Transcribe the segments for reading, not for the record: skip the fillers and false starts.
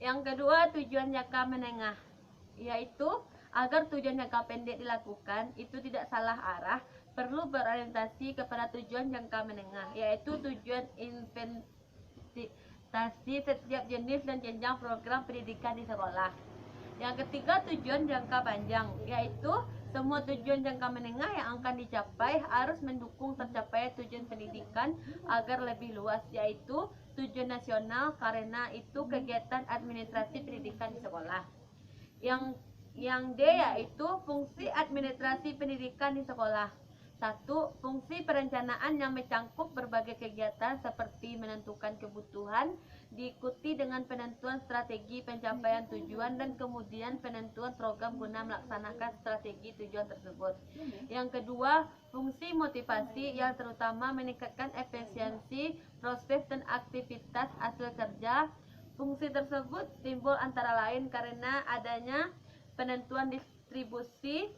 Yang kedua, tujuan jangka menengah, yaitu agar tujuan jangka pendek dilakukan itu tidak salah arah, perlu berorientasi kepada tujuan jangka menengah, yaitu tujuan investasi setiap jenis dan jenjang program pendidikan di sekolah. Yang ketiga, tujuan jangka panjang, yaitu semua tujuan jangka menengah yang akan dicapai harus mendukung tercapainya tujuan pendidikan agar lebih luas, yaitu tujuan nasional, karena itu kegiatan administrasi pendidikan di sekolah. Yang D yaitu fungsi administrasi pendidikan di sekolah. 1. Fungsi perencanaan yang mencangkup berbagai kegiatan seperti menentukan kebutuhan, diikuti dengan penentuan strategi pencapaian tujuan dan kemudian penentuan program guna melaksanakan strategi tujuan tersebut. Yang kedua, fungsi motivasi yang terutama meningkatkan efisiensi proses dan aktivitas hasil kerja. Fungsi tersebut timbul antara lain karena adanya penentuan distribusi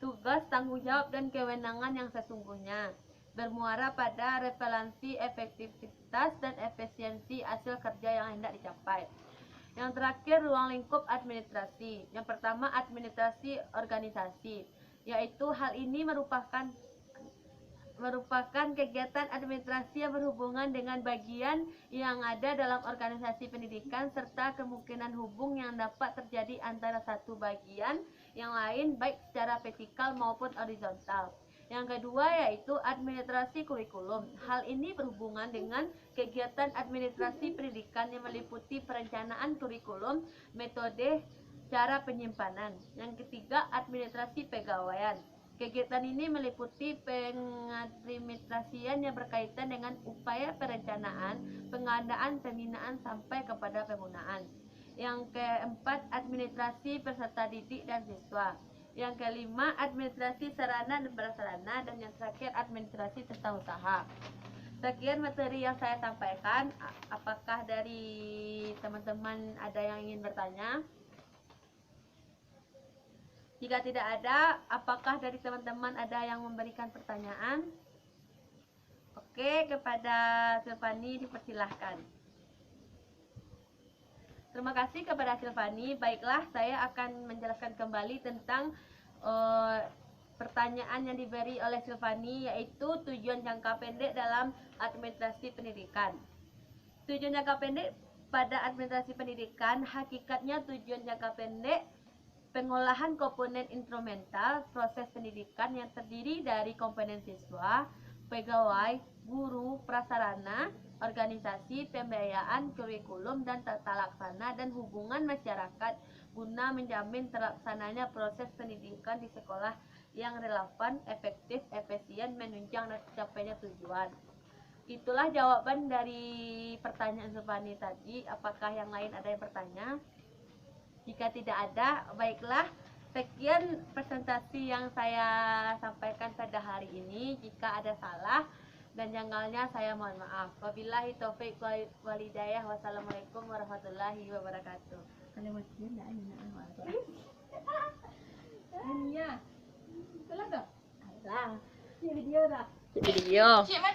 tugas, tanggung jawab, dan kewenangan yang sesungguhnya, bermuara pada relevansi, efektivitas, dan efisiensi hasil kerja yang hendak dicapai. Yang terakhir, ruang lingkup administrasi. Yang pertama, administrasi organisasi, yaitu hal ini merupakan kegiatan administrasi yang berhubungan dengan bagian yang ada dalam organisasi pendidikan serta kemungkinan hubung yang dapat terjadi antara satu bagian yang lain baik secara vertikal maupun horizontal. Yang kedua yaitu administrasi kurikulum. Hal ini berhubungan dengan kegiatan administrasi pendidikan yang meliputi perencanaan kurikulum, metode, cara penyimpanan. Yang ketiga, administrasi pegawaian. Kegiatan ini meliputi pengadministrasian yang berkaitan dengan upaya perencanaan, pengadaan, pembinaan sampai kepada penggunaan. Yang keempat, administrasi peserta didik dan siswa. Yang kelima, administrasi sarana dan prasarana, dan yang terakhir administrasi tata usaha. Sekian materi yang saya sampaikan. Apakah dari teman-teman ada yang ingin bertanya? Jika tidak ada, apakah dari teman-teman ada yang memberikan pertanyaan? Oke, kepada Silvani dipersilahkan. Terima kasih kepada Silvani. Baiklah, saya akan menjelaskan kembali tentang pertanyaan yang diberi oleh Silvani, yaitu tujuan jangka pendek dalam administrasi pendidikan. Tujuan jangka pendek pada administrasi pendidikan, hakikatnya tujuan jangka pendek pengolahan komponen instrumental proses pendidikan yang terdiri dari komponen siswa, pegawai, guru, prasarana, organisasi, pembiayaan, kurikulum, dan tata laksana dan hubungan masyarakat guna menjamin terlaksananya proses pendidikan di sekolah yang relevan, efektif, efisien, menunjang dan tercapainya tujuan. Itulah jawaban dari pertanyaan Silvani tadi. Apakah yang lain ada yang bertanya? Jika tidak ada, baiklah, sekian presentasi yang saya sampaikan pada hari ini. Jika ada salah dan janggalnya, saya mohon maaf. Wabillahi taufiq walhidayah. Wassalamualaikum warahmatullahi wabarakatuh. Ini video dah. Video.